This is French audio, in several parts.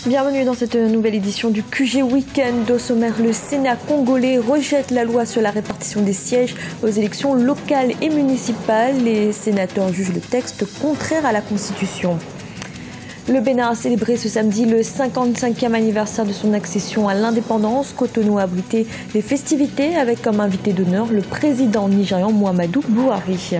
Bienvenue dans cette nouvelle édition du QG Week-end. Au sommaire, le Sénat congolais rejette la loi sur la répartition des sièges aux élections locales et municipales. Les sénateurs jugent le texte contraire à la Constitution. Le Bénin a célébré ce samedi le 55e anniversaire de son accession à l'indépendance. Cotonou a abrité les festivités avec comme invité d'honneur le président nigérian Muhammadu Buhari.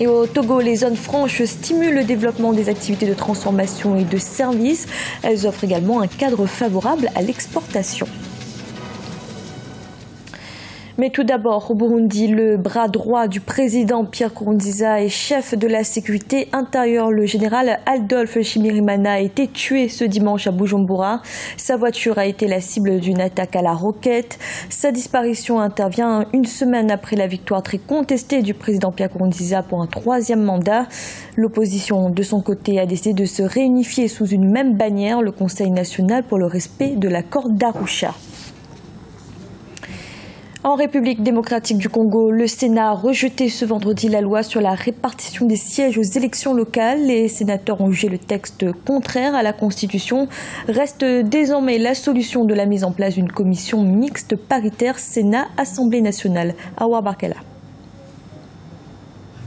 Et au Togo, les zones franches stimulent le développement des activités de transformation et de services. Elles offrent également un cadre favorable à l'exportation. Mais tout d'abord, au Burundi, le bras droit du président Pierre Nkurunziza et chef de la sécurité intérieure, le général Adolphe Shimirimana, a été tué ce dimanche à Bujumbura. Sa voiture a été la cible d'une attaque à la roquette. Sa disparition intervient une semaine après la victoire très contestée du président Pierre Nkurunziza pour un troisième mandat. L'opposition, de son côté, a décidé de se réunifier sous une même bannière, le Conseil national pour le respect de l'accord d'Arusha. En République démocratique du Congo, le Sénat a rejeté ce vendredi la loi sur la répartition des sièges aux élections locales. Les sénateurs ont jugé le texte contraire à la Constitution. Reste désormais la solution de la mise en place d'une commission mixte paritaire Sénat-Assemblée nationale. Awa Barkala.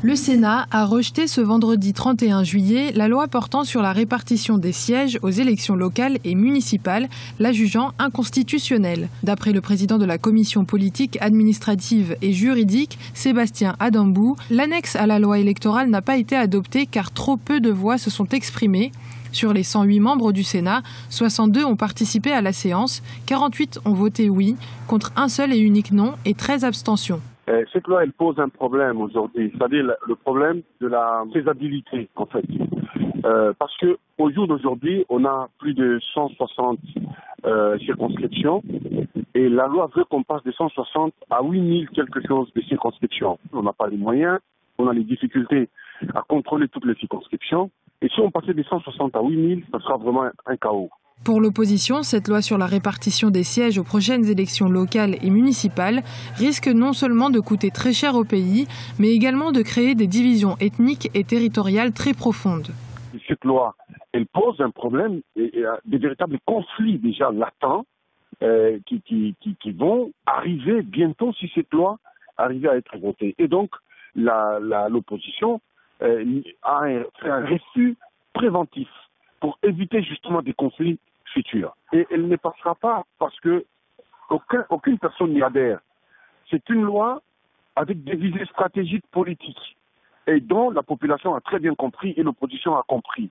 Le Sénat a rejeté ce vendredi 31 juillet la loi portant sur la répartition des sièges aux élections locales et municipales, la jugeant inconstitutionnelle. D'après le président de la commission politique, administrative et juridique, Sébastien Adambou, l'annexe à la loi électorale n'a pas été adoptée car trop peu de voix se sont exprimées. Sur les 108 membres du Sénat, 62 ont participé à la séance, 48 ont voté oui, contre un seul et unique non et 13 abstentions. Cette loi, elle pose un problème aujourd'hui, c'est-à-dire le problème de la faisabilité, en fait. Parce que au jour d'aujourd'hui, on a plus de 160 circonscriptions et la loi veut qu'on passe de 160 à 8000 quelque chose de circonscriptions. On n'a pas les moyens, on a les difficultés à contrôler toutes les circonscriptions. Et si on passait de 160 à 8000, ça sera vraiment un chaos. Pour l'opposition, cette loi sur la répartition des sièges aux prochaines élections locales et municipales risque non seulement de coûter très cher au pays, mais également de créer des divisions ethniques et territoriales très profondes. Cette loi, elle pose un problème, des véritables conflits déjà latents qui vont arriver bientôt si cette loi arrive à être votée. Et donc, l'opposition a fait un refus préventif pour éviter justement des conflits futurs. Et elle ne passera pas parce que aucune personne n'y adhère. C'est une loi avec des visées stratégiques politiques et dont la population a très bien compris et l'opposition a compris.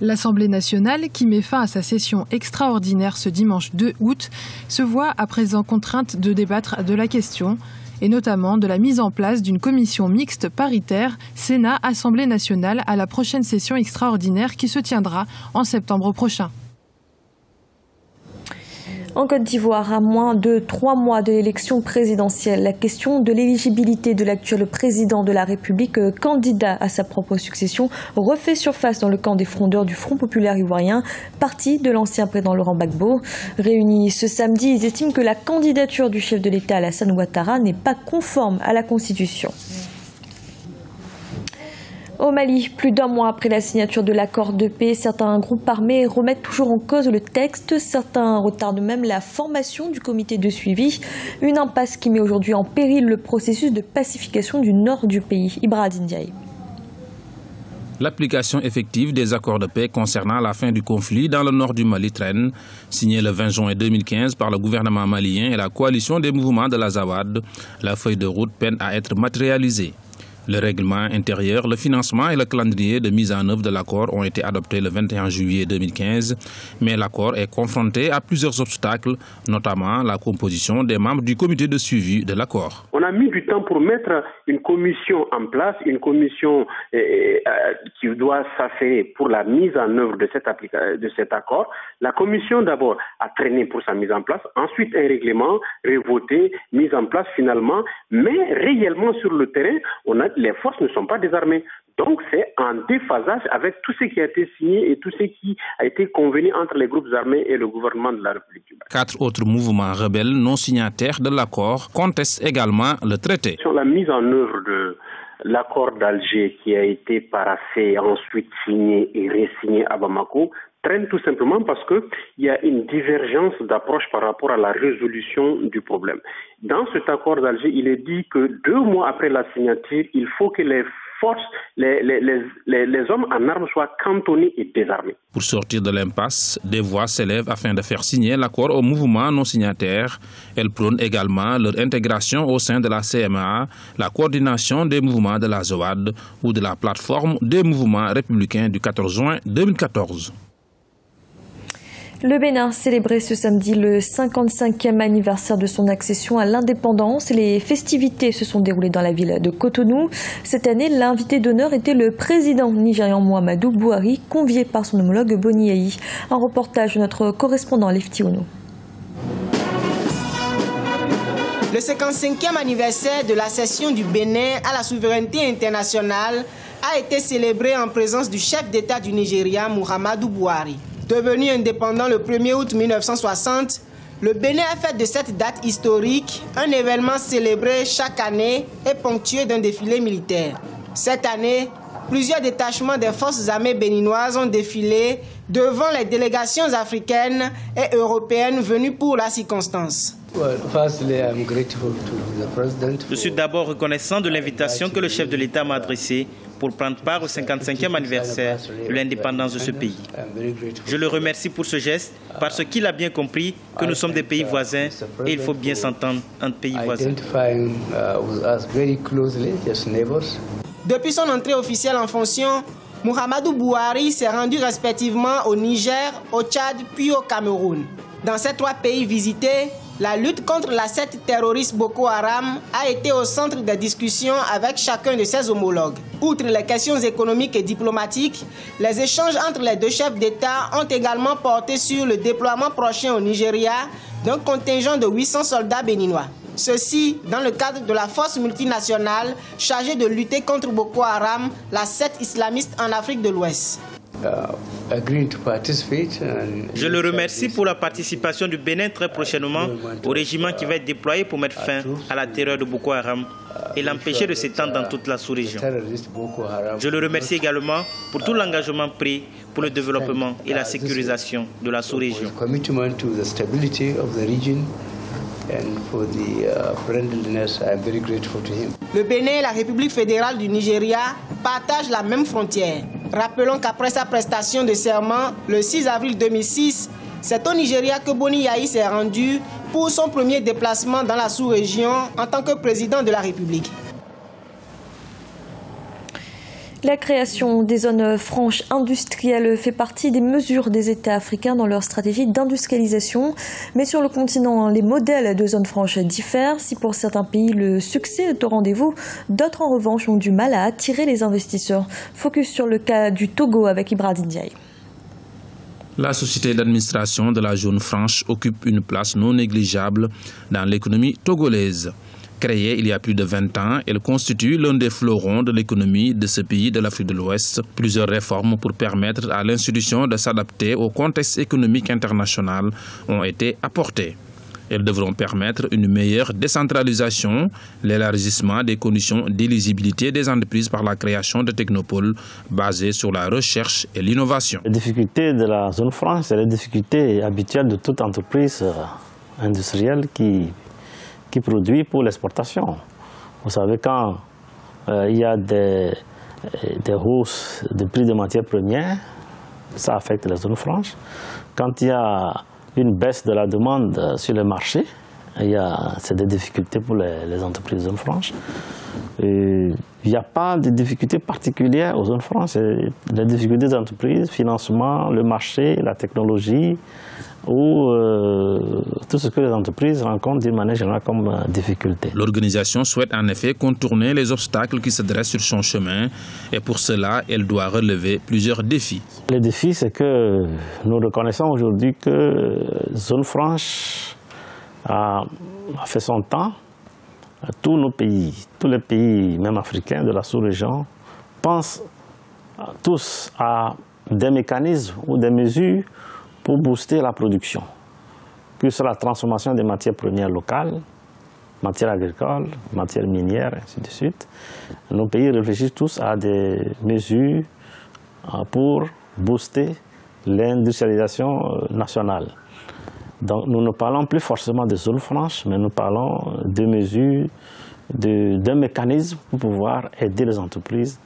L'Assemblée nationale, qui met fin à sa session extraordinaire ce dimanche 2 août, se voit à présent contrainte de débattre de la question et notamment de la mise en place d'une commission mixte paritaire Sénat-Assemblée nationale à la prochaine session extraordinaire qui se tiendra en septembre prochain. En Côte d'Ivoire, à moins de 3 mois de l'élection présidentielle, la question de l'éligibilité de l'actuel président de la République, candidat à sa propre succession, refait surface dans le camp des frondeurs du Front populaire ivoirien, parti de l'ancien président Laurent Gbagbo. Réunis ce samedi, ils estiment que la candidature du chef de l'État Alassane Ouattara n'est pas conforme à la Constitution. Au Mali, plus d'un mois après la signature de l'accord de paix, certains groupes armés remettent toujours en cause le texte. Certains retardent même la formation du comité de suivi. Une impasse qui met aujourd'hui en péril le processus de pacification du nord du pays. Ibrahim Ndiaye. L'application effective des accords de paix concernant la fin du conflit dans le nord du Mali traîne. Signé le 20 juin 2015 par le gouvernement malien et la coalition des mouvements de l'Azawad, la feuille de route peine à être matérialisée. Le règlement intérieur, le financement et le calendrier de mise en œuvre de l'accord ont été adoptés le 21 juillet 2015, mais l'accord est confronté à plusieurs obstacles, notamment la composition des membres du comité de suivi de l'accord. On a mis du temps pour mettre une commission en place, une commission qui doit s'affairer pour la mise en œuvre de cet accord. La commission d'abord a traîné pour sa mise en place, ensuite un règlement revoté, mis en place finalement, mais réellement sur le terrain, les forces ne sont pas désarmées. Donc c'est en déphasage avec tout ce qui a été signé et tout ce qui a été convenu entre les groupes armés et le gouvernement de la République du Mali. 4 autres mouvements rebelles non signataires de l'accord contestent également le traité. Sur la mise en œuvre de l'accord d'Alger qui a été paraphé, ensuite signé et re-signé à Bamako, traîne tout simplement parce qu'il y a une divergence d'approche par rapport à la résolution du problème. Dans cet accord d'Alger, il est dit que 2 mois après la signature, il faut que les forces, les hommes en armes soient cantonnés et désarmés. Pour sortir de l'impasse, des voix s'élèvent afin de faire signer l'accord au mouvement non signataire. Elles prônent également leur intégration au sein de la CMA, la coordination des mouvements de la ZOAD ou de la plateforme des mouvements républicains du 14 juin 2014. Le Bénin célébrait ce samedi le 55e anniversaire de son accession à l'indépendance. Les festivités se sont déroulées dans la ville de Cotonou. Cette année, l'invité d'honneur était le président nigérian Muhammadu Buhari, convié par son homologue Boni Yayi. Un reportage de notre correspondant Lefty Ono. Le 55e anniversaire de l'accession du Bénin à la souveraineté internationale a été célébré en présence du chef d'État du Nigeria, Muhammadu Buhari. Devenu indépendant le 1er août 1960, le Bénin a fait de cette date historique un événement célébré chaque année et ponctué d'un défilé militaire. Cette année, plusieurs détachements des forces armées béninoises ont défilé devant les délégations africaines et européennes venues pour la circonstance. Je suis d'abord reconnaissant de l'invitation que le chef de l'État m'a adressée pour prendre part au 55e anniversaire de l'indépendance de ce pays. Je le remercie pour ce geste parce qu'il a bien compris que nous sommes des pays voisins et il faut bien s'entendre entre pays voisins. Depuis son entrée officielle en fonction, Muhammadu Buhari s'est rendu respectivement au Niger, au Tchad puis au Cameroun. Dans ces 3 pays visités, la lutte contre la secte terroriste Boko Haram a été au centre des discussions avec chacun de ses homologues. Outre les questions économiques et diplomatiques, les échanges entre les 2 chefs d'État ont également porté sur le déploiement prochain au Nigeria d'un contingent de 800 soldats béninois. Ceci dans le cadre de la force multinationale chargée de lutter contre Boko Haram, la secte islamiste en Afrique de l'Ouest. Je le remercie pour la participation du Bénin très prochainement au régiment qui va être déployé pour mettre fin à la terreur de Boko Haram et l'empêcher de s'étendre dans toute la sous-région. Je le remercie également pour tout l'engagement pris pour le développement et la sécurisation de la sous-région. Le Bénin et la République fédérale du Nigeria partagent la même frontière. Rappelons qu'après sa prestation de serment, le 6 avril 2006, c'est au Nigeria que Boni Yayi s'est rendu pour son premier déplacement dans la sous-région en tant que président de la République. La création des zones franches industrielles fait partie des mesures des États africains dans leur stratégie d'industrialisation. Mais sur le continent, les modèles de zones franches diffèrent. Si pour certains pays, le succès est au rendez-vous, d'autres en revanche ont du mal à attirer les investisseurs. Focus sur le cas du Togo avec Ibrahim Ndiaye. La société d'administration de la zone franche occupe une place non négligeable dans l'économie togolaise. Créée il y a plus de 20 ans, elle constitue l'un des fleurons de l'économie de ce pays de l'Afrique de l'Ouest. Plusieurs réformes pour permettre à l'institution de s'adapter au contexte économique international ont été apportées. Elles devront permettre une meilleure décentralisation, l'élargissement des conditions d'éligibilité des entreprises par la création de technopoles basés sur la recherche et l'innovation. Les difficultés de la zone franche, c'est les difficultés habituelles de toute entreprise industrielle qui produit pour l'exportation. Vous savez, quand il y a des hausses de prix des matières premières, ça affecte la zone franche. Quand il y a une baisse de la demande sur le marché, c'est des difficultés pour les entreprises de zone franche. Il n'y a pas de difficultés particulières aux zones franches. Les difficultés des entreprises, financement, le marché, la technologie, ou tout ce que les entreprises rencontrent d'une manière générale comme difficulté. L'organisation souhaite en effet contourner les obstacles qui se dressent sur son chemin et pour cela, elle doit relever plusieurs défis. Le défi, c'est que nous reconnaissons aujourd'hui que Zone Franche a fait son temps. Tous nos pays, tous les pays, même africains de la sous-région, pensent tous à des mécanismes ou des mesures pour booster la production, que ce soit la transformation des matières premières locales, matières agricoles, matières minières, ainsi de suite. Nos pays réfléchissent tous à des mesures pour booster l'industrialisation nationale. Donc nous ne parlons plus forcément de zones franches, mais nous parlons de mesures, d'un mécanisme pour pouvoir aider les entreprises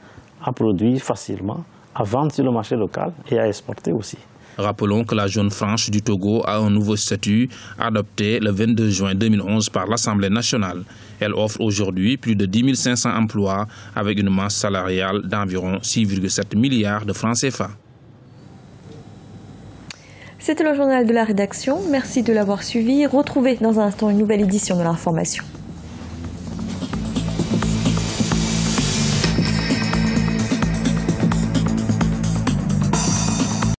à produire facilement, à vendre sur le marché local et à exporter aussi. Rappelons que la zone franche du Togo a un nouveau statut adopté le 22 juin 2011 par l'Assemblée nationale. Elle offre aujourd'hui plus de 10 500 emplois avec une masse salariale d'environ 6,7 milliards de francs CFA. C'était le journal de la rédaction. Merci de l'avoir suivi. Retrouvez dans un instant une nouvelle édition de l'information.